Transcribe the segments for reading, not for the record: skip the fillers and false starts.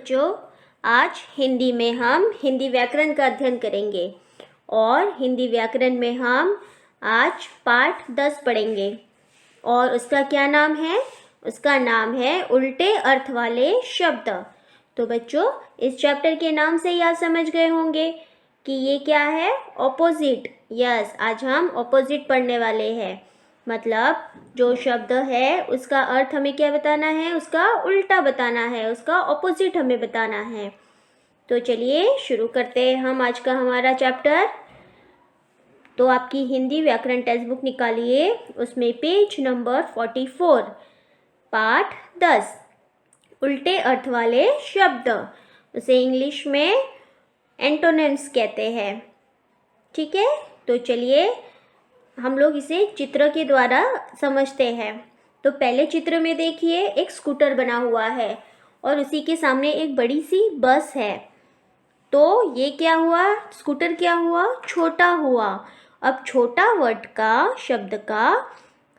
बच्चों, आज हिंदी में हम हिंदी व्याकरण का अध्ययन करेंगे और हिंदी व्याकरण में हम आज पाठ 10 पढ़ेंगे और उसका क्या नाम है? उसका नाम है उल्टे अर्थ वाले शब्द। तो बच्चों, इस चैप्टर के नाम से ही आप समझ गए होंगे कि ये क्या है? ऑपोजिट। यस, आज हम ऑपोजिट पढ़ने वाले हैं। मतलब जो शब्द है उसका अर्थ हमें क्या बताना है? उसका उल्टा बताना है, उसका ऑपोजिट हमें बताना है। तो चलिए शुरू करते हैं हम आज का हमारा चैप्टर। तो आपकी हिंदी व्याकरण टेक्स्ट बुक निकालिए, उसमें पेज नंबर 44, पाठ 10, उल्टे अर्थ वाले शब्द। उसे इंग्लिश में एंटोनिम्स कहते हैं। ठीक है, तो चलिए हम लोग इसे चित्र के द्वारा समझते हैं। तो पहले चित्र में देखिए एक स्कूटर बना हुआ है और उसी के सामने एक बड़ी सी बस है। तो ये क्या हुआ? स्कूटर क्या हुआ? छोटा हुआ। अब छोटा वर्ड का, शब्द का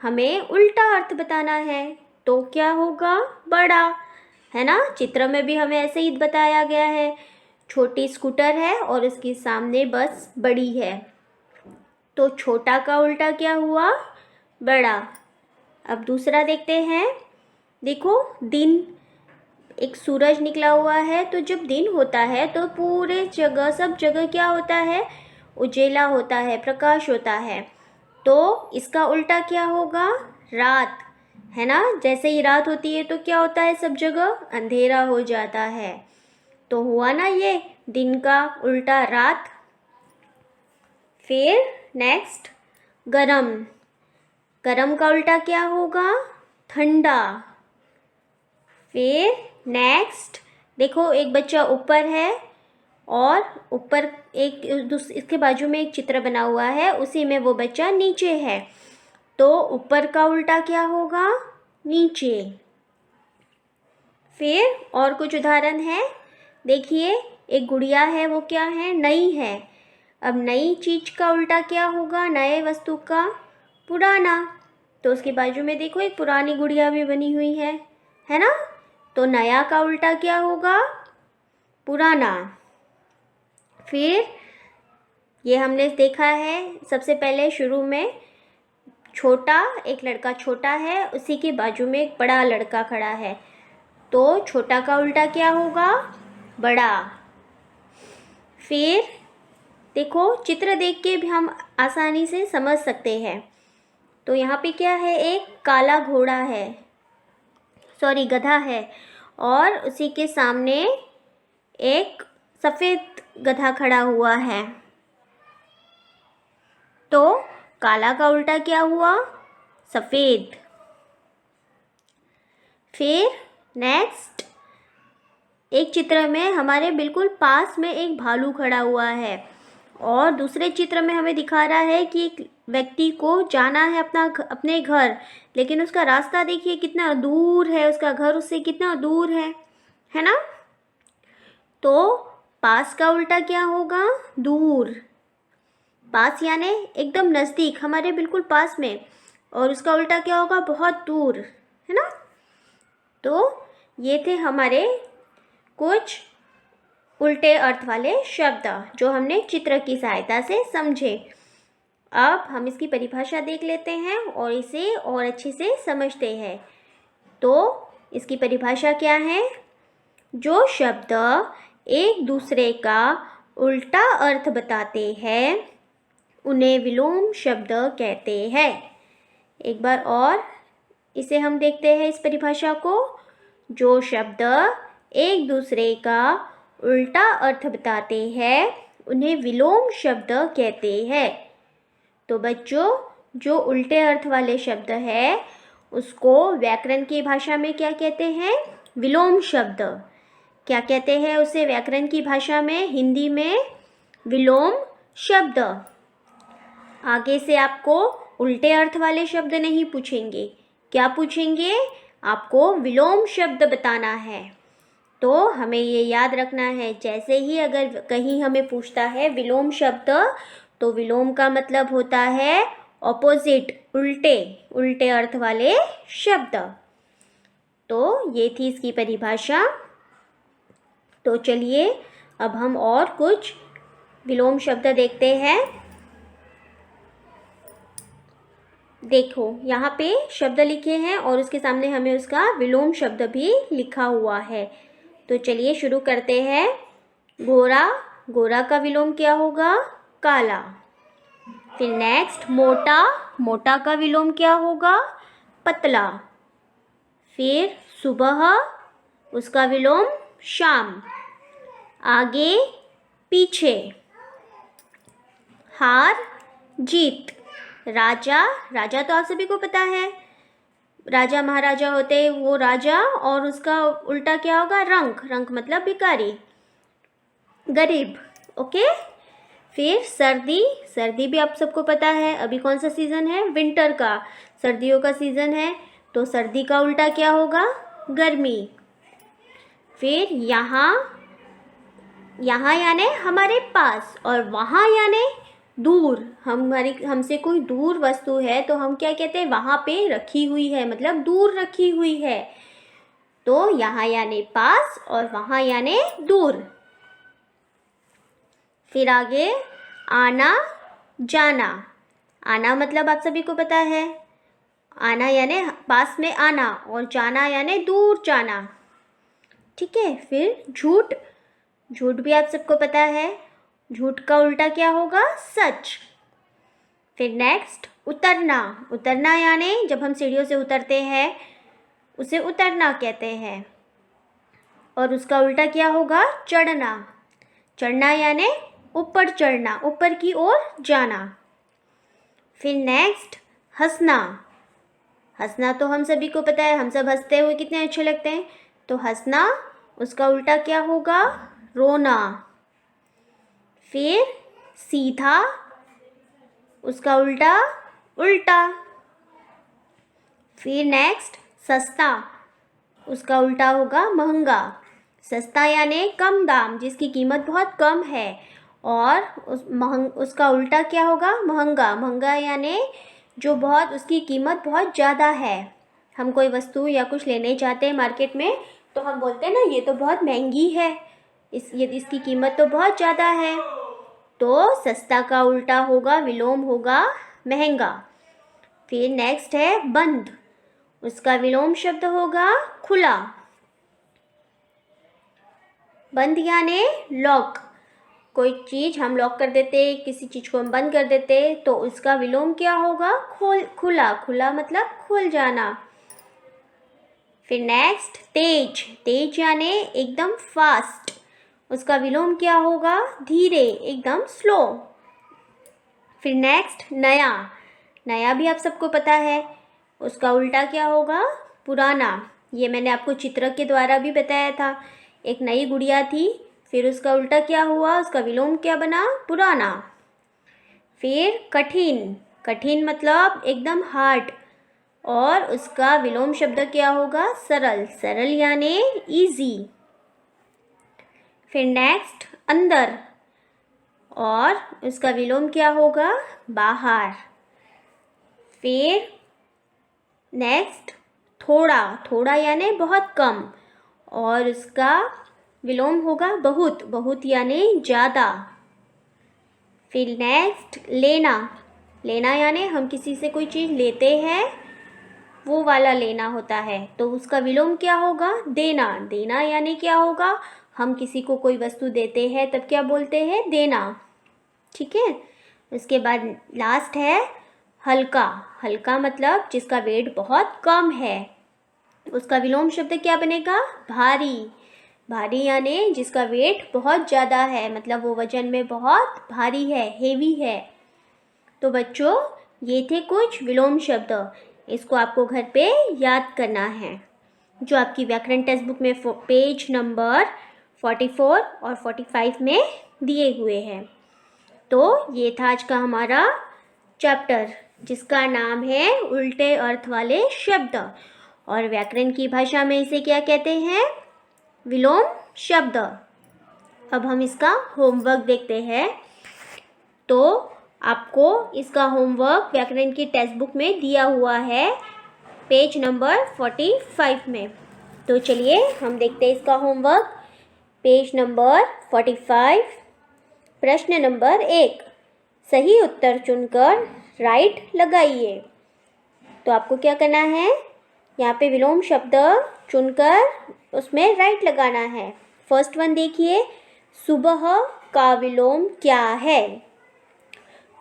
हमें उल्टा अर्थ बताना है, तो क्या होगा? बड़ा, है ना? चित्र में भी हमें ऐसे ही बताया गया है। छोटी स्कूटर है और उसके सामने बस बड़ी है, तो छोटा का उल्टा क्या हुआ? बड़ा। अब दूसरा देखते हैं। देखो, दिन, एक सूरज निकला हुआ है, तो जब दिन होता है तो पूरे जगह, सब जगह क्या होता है? उजेला होता है, प्रकाश होता है। तो इसका उल्टा क्या होगा? रात, है ना? जैसे ही रात होती है तो क्या होता है? सब जगह अंधेरा हो जाता है। तो हुआ ना ये दिन का उल्टा रात। फिर नेक्स्ट, गरम। गरम का उल्टा क्या होगा? ठंडा। फिर नेक्स्ट, देखो एक बच्चा ऊपर है और ऊपर एक इसके बाजू में एक चित्र बना हुआ है, उसी में वो बच्चा नीचे है, तो ऊपर का उल्टा क्या होगा? नीचे। फिर और कुछ उदाहरण है। देखिए एक गुड़िया है, वो क्या है? नई है। अब नई चीज का उल्टा क्या होगा? नए वस्तु का? पुराना। तो उसके बाजू में देखो एक पुरानी गुड़िया भी बनी हुई है ना? तो नया का उल्टा क्या होगा? पुराना। फिर ये हमने देखा है सबसे पहले शुरू में, छोटा, एक लड़का छोटा है, उसी के बाजू में एक बड़ा लड़का खड़ा है, तो छोटा का उल्टा क्या होगा? बड़ा। फिर देखो, चित्र देख के भी हम आसानी से समझ सकते हैं। तो यहाँ पे क्या है? एक काला घोड़ा है, सॉरी गधा है, और उसी के सामने एक सफ़ेद गधा खड़ा हुआ है। तो काला का उल्टा क्या हुआ? सफ़ेद। फिर नेक्स्ट, एक चित्र में हमारे बिल्कुल पास में एक भालू खड़ा हुआ है और दूसरे चित्र में हमें दिखा रहा है कि एक व्यक्ति को जाना है अपने घर, लेकिन उसका रास्ता देखिए कितना दूर है, उसका घर उससे कितना दूर है ना? तो पास का उल्टा क्या होगा? दूर। पास यानी एकदम नज़दीक, हमारे बिल्कुल पास में, और उसका उल्टा क्या होगा? बहुत दूर, है ना? तो ये थे हमारे कुछ उल्टे अर्थ वाले शब्द जो हमने चित्र की सहायता से समझे। अब हम इसकी परिभाषा देख लेते हैं और इसे और अच्छे से समझते हैं। तो इसकी परिभाषा क्या है? जो शब्द एक दूसरे का उल्टा अर्थ बताते हैं उन्हें विलोम शब्द कहते हैं। एक बार और इसे हम देखते हैं, इस परिभाषा को। जो शब्द एक दूसरे का उल्टा अर्थ बताते हैं उन्हें विलोम शब्द कहते हैं। तो बच्चों, जो उल्टे अर्थ वाले शब्द है उसको व्याकरण की भाषा में क्या कहते हैं? विलोम शब्द। क्या कहते हैं उसे व्याकरण की भाषा में? हिंदी में विलोम शब्द। आगे से आपको उल्टे अर्थ वाले शब्द नहीं पूछेंगे। क्या पूछेंगे? आपको विलोम शब्द बताना है। तो हमें ये याद रखना है, जैसे ही अगर कहीं हमें पूछता है विलोम शब्द, तो विलोम का मतलब होता है ऑपोजिट, उल्टे, उल्टे अर्थ वाले शब्द। तो ये थी इसकी परिभाषा। तो चलिए अब हम और कुछ विलोम शब्द देखते हैं। देखो यहाँ पे शब्द लिखे हैं और उसके सामने हमें उसका विलोम शब्द भी लिखा हुआ है। तो चलिए शुरू करते हैं। गोरा, गोरा का विलोम क्या होगा? काला। फिर नेक्स्ट मोटा, मोटा का विलोम क्या होगा? पतला। फिर सुबह, उसका विलोम शाम। आगे पीछे। हार जीत। राजा, राजा तो आप सभी को पता है, राजा महाराजा होते हैं वो राजा, और उसका उल्टा क्या होगा? रंक, रंक मतलब भिखारी, गरीब। ओके। फिर सर्दी, सर्दी भी आप सबको पता है, अभी कौन सा सीज़न है? विंटर का, सर्दियों का सीज़न है, तो सर्दी का उल्टा क्या होगा? गर्मी। फिर यहाँ, यहाँ यानी हमारे पास, और वहाँ यानी दूर। हमसे कोई दूर वस्तु है तो हम क्या कहते हैं? वहाँ पे रखी हुई है, मतलब दूर रखी हुई है। तो यहाँ यानी पास और वहाँ यानी दूर। फिर आगे आना जाना। आना मतलब आप सभी को पता है, आना यानी पास में आना, और जाना यानी दूर जाना। ठीक है। फिर झूठ, झूठ भी आप सबको पता है, झूठ का उल्टा क्या होगा? सच। फिर नेक्स्ट उतरना, उतरना यानी जब हम सीढ़ियों से उतरते हैं उसे उतरना कहते हैं, और उसका उल्टा क्या होगा? चढ़ना। चढ़ना यानी ऊपर चढ़ना, ऊपर की ओर जाना। फिर नेक्स्ट हंसना, हंसना तो हम सभी को पता है, हम सब हंसते हुए कितने अच्छे लगते हैं, तो हंसना उसका उल्टा क्या होगा? रोना। फिर सीधा, उसका उल्टा उल्टा। फिर नेक्स्ट सस्ता, उसका उल्टा होगा महंगा। सस्ता यानी कम दाम, जिसकी कीमत बहुत कम है, और उसका उल्टा क्या होगा? महंगा। महंगा यानी जो बहुत, उसकी कीमत बहुत ज़्यादा है। हम कोई वस्तु या कुछ लेने जाते हैं मार्केट में तो हम बोलते हैं ना ये तो बहुत महंगी है, इसकी कीमत तो बहुत ज़्यादा है। तो सस्ता का उल्टा होगा, विलोम होगा महंगा। फिर नेक्स्ट है बंद, उसका विलोम शब्द होगा खुला। बंद यानी लॉक, कोई चीज़ हम लॉक कर देते, किसी चीज़ को हम बंद कर देते, तो उसका विलोम क्या होगा? खुला। खुला मतलब खुल जाना। फिर नेक्स्ट तेज, तेज यानी एकदम फास्ट, उसका विलोम क्या होगा? धीरे, एकदम स्लो। फिर नेक्स्ट नया, नया भी आप सबको पता है, उसका उल्टा क्या होगा? पुराना। ये मैंने आपको चित्र के द्वारा भी बताया था। एक नई गुड़िया थी, फिर उसका उल्टा क्या हुआ? उसका विलोम क्या बना? पुराना। फिर कठिन, कठिन मतलब एकदम हार्ड, और उसका विलोम शब्द क्या होगा? सरल। सरल यानी इजी। फिर नेक्स्ट अंदर, और उसका विलोम क्या होगा? बाहर। फिर नेक्स्ट थोड़ा, थोड़ा यानी बहुत कम, और उसका विलोम होगा बहुत। बहुत यानी ज़्यादा। फिर नेक्स्ट लेना, लेना यानी हम किसी से कोई चीज़ लेते हैं, वो वाला लेना होता है, तो उसका विलोम क्या होगा? देना। देना यानी क्या होगा? हम किसी को कोई वस्तु देते हैं तब क्या बोलते हैं? देना। ठीक है। उसके बाद लास्ट है हल्का, हल्का मतलब जिसका वेट बहुत कम है, उसका विलोम शब्द क्या बनेगा? भारी। भारी यानी जिसका वेट बहुत ज़्यादा है, मतलब वो वजन में बहुत भारी है, हेवी है। तो बच्चों ये थे कुछ विलोम शब्द, इसको आपको घर पे याद करना है, जो आपकी व्याकरण टेक्स्ट बुक में पेज नंबर 44 और 45 में दिए हुए हैं। तो ये था आज का हमारा चैप्टर, जिसका नाम है उल्टे अर्थ वाले शब्द, और व्याकरण की भाषा में इसे क्या कहते हैं? विलोम शब्द। अब हम इसका होमवर्क देखते हैं। तो आपको इसका होमवर्क व्याकरण की टेक्स्ट बुक में दिया हुआ है पेज नंबर 45 में। तो चलिए हम देखते हैं इसका होमवर्क। पेज नंबर 45, प्रश्न नंबर 1, सही उत्तर चुनकर राइट लगाइए। तो आपको क्या करना है, यहाँ पे विलोम शब्द चुनकर उसमें राइट लगाना है। फर्स्ट वन देखिए, सुबह का विलोम क्या है।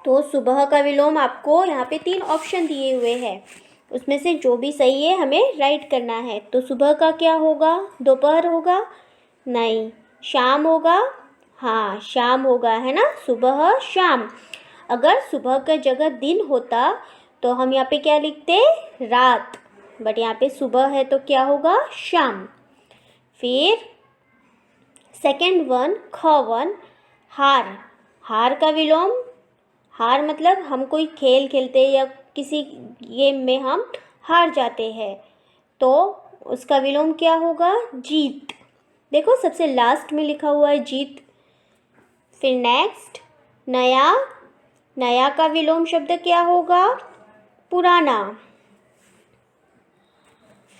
तो सुबह का विलोम आपको यहाँ पे 3 ऑप्शन दिए हुए हैं, उसमें से जो भी सही है हमें राइट करना है। तो सुबह का क्या होगा, दोपहर होगा, नहीं, शाम होगा, हाँ शाम होगा, है ना, सुबह शाम। अगर सुबह का जगह दिन होता तो हम यहाँ पे क्या लिखते, रात, बट यहाँ पे सुबह है तो क्या होगा, शाम। फिर सेकंड वन, ख वन, हार। हार का विलोम, हार मतलब हम कोई खेल खेलते हैं या किसी गेम में हम हार जाते हैं, तो उसका विलोम क्या होगा, जीत। देखो सबसे लास्ट में लिखा हुआ है जीत। फिर नेक्स्ट, नया। नया का विलोम शब्द क्या होगा, पुराना।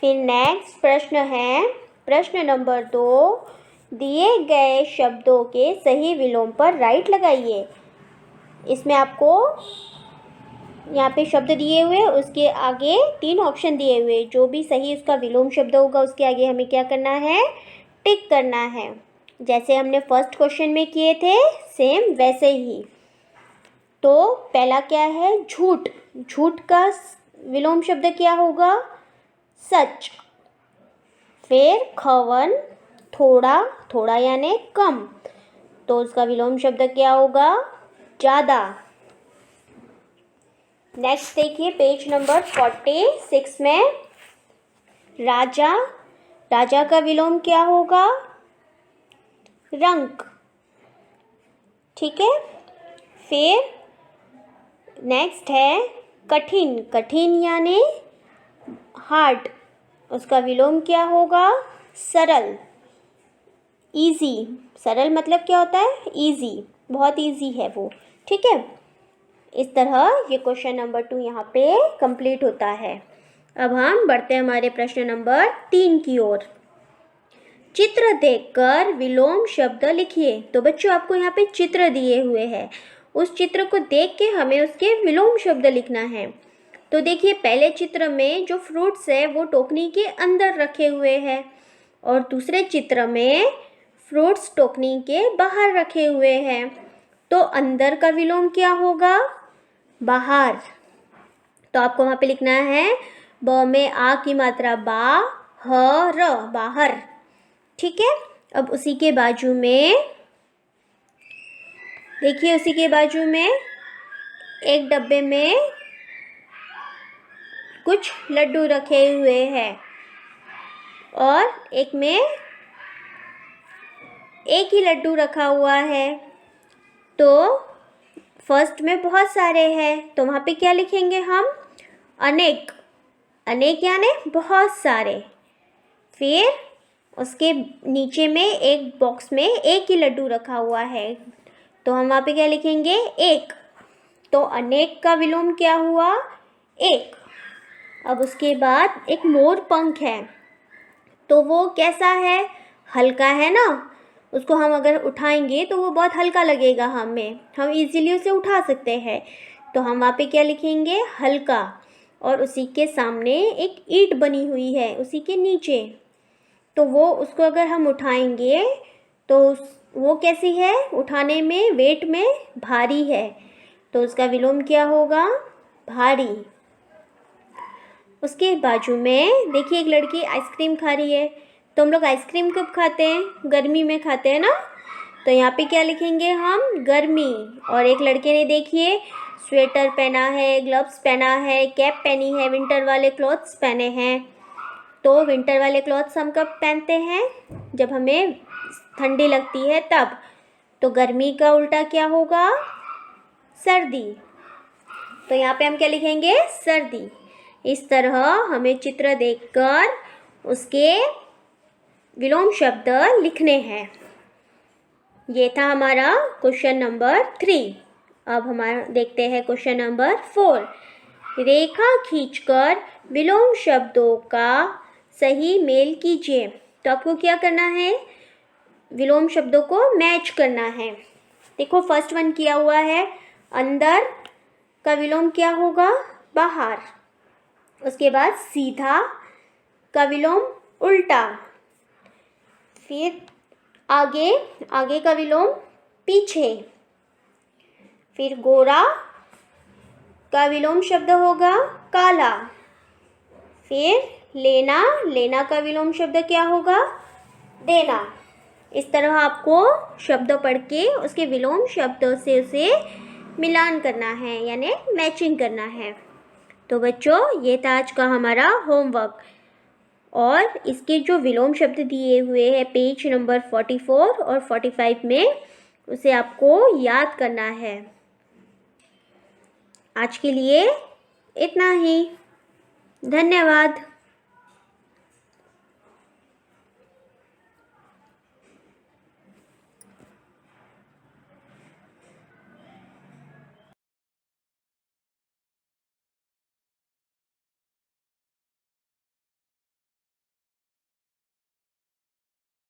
फिर नेक्स्ट प्रश्न है, प्रश्न नंबर 2, दिए गए शब्दों के सही विलोम पर राइट लगाइए। इसमें आपको यहाँ पे शब्द दिए हुए, उसके आगे 3 ऑप्शन दिए हुए, जो भी सही उसका विलोम शब्द होगा उसके आगे हमें क्या करना है, टिक करना है, जैसे हमने फर्स्ट क्वेश्चन में किए थे सेम वैसे ही। तो पहला क्या है, झूठ। झूठ का विलोम शब्द क्या होगा, सच। फिर खवन, थोड़ा, थोड़ा यानी कम, तो उसका विलोम शब्द क्या होगा, ज़्यादा। नेक्स्ट देखिए पेज नंबर 46 में, राजा। राजा का विलोम क्या होगा, रंक, ठीक है। फिर नेक्स्ट है कठिन। कठिन यानी हार्ड, उसका विलोम क्या होगा, सरल, इजी। सरल मतलब क्या होता है, इजी, बहुत इजी है वो, ठीक है। इस तरह ये क्वेश्चन नंबर 2 यहाँ पे कंप्लीट होता है। अब हम बढ़ते हैं हमारे प्रश्न नंबर 3 की ओर। चित्र देखकर विलोम शब्द लिखिए। तो बच्चों आपको यहाँ पे चित्र दिए हुए हैं, उस चित्र को देख के हमें उसके विलोम शब्द लिखना है। तो देखिए पहले चित्र में जो फ्रूट्स है वो टोकनी के अंदर रखे हुए हैं, और दूसरे चित्र में फ्रूट्स टोकनी के बाहर रखे हुए हैं। तो अंदर का विलोम क्या होगा, बाहर। तो आपको वहाँ पे लिखना है, ब में आ की मात्रा बा, ह र, बाहर, ठीक है। अब उसी के बाजू में देखिए, उसी के बाजू में एक डब्बे में कुछ लड्डू रखे हुए हैं, और एक में एक ही लड्डू रखा हुआ है। तो फर्स्ट में बहुत सारे हैं, तो वहाँ पे क्या लिखेंगे हम, अनेक। अनेक यानी बहुत सारे। फिर उसके नीचे में एक बॉक्स में एक ही लड्डू रखा हुआ है, तो हम वहाँ पे क्या लिखेंगे, एक। तो अनेक का विलोम क्या हुआ, एक। अब उसके बाद एक मोर पंख है, तो वो कैसा है, हल्का है ना, उसको हम अगर उठाएंगे तो वो बहुत हल्का लगेगा हमें, हम इजीली उसे उठा सकते हैं। तो हम वहाँ पे क्या लिखेंगे, हल्का। और उसी के सामने एक ईंट बनी हुई है उसी के नीचे, तो वो उसको अगर हम उठाएंगे तो वो कैसी है, उठाने में वेट में भारी है, तो उसका विलोम क्या होगा, भारी। उसके बाजू में देखिए एक लड़की आइसक्रीम खा रही है, तो हम लोग आइसक्रीम कब खाते हैं, गर्मी में खाते हैं ना, तो यहाँ पे क्या लिखेंगे हम, गर्मी। और एक लड़के ने देखिए स्वेटर पहना है, ग्लव्स पहना है, कैप पहनी है, विंटर वाले क्लॉथ्स पहने हैं। तो विंटर वाले क्लॉथ्स हम कब पहनते हैं, जब हमें ठंडी लगती है तब। तो गर्मी का उल्टा क्या होगा, सर्दी। तो यहाँ पे हम क्या लिखेंगे, सर्दी। इस तरह हमें चित्र देखकर उसके विलोम शब्द लिखने हैं। ये था हमारा क्वेश्चन नंबर 3। अब हमारा देखते हैं क्वेश्चन नंबर 4। रेखा खींचकर विलोम शब्दों का सही मेल कीजिए। तो आपको क्या करना है, विलोम शब्दों को मैच करना है। देखो फर्स्ट वन किया हुआ है, अंदर का विलोम क्या होगा? बाहर। उसके बाद सीधा का विलोम उल्टा। फिर आगे, आगे का विलोम पीछे। फिर गोरा का विलोम शब्द होगा काला। फिर लेना, लेना का विलोम शब्द क्या होगा? देना। इस तरह आपको शब्द पढ़ के उसके विलोम शब्दों से उसे मिलान करना है, यानी मैचिंग करना है। तो बच्चों, ये था आज का हमारा होमवर्क। और इसके जो विलोम शब्द दिए हुए हैं पेज नंबर 44 और 45 में, उसे आपको याद करना है। आज के लिए इतना ही। धन्यवाद।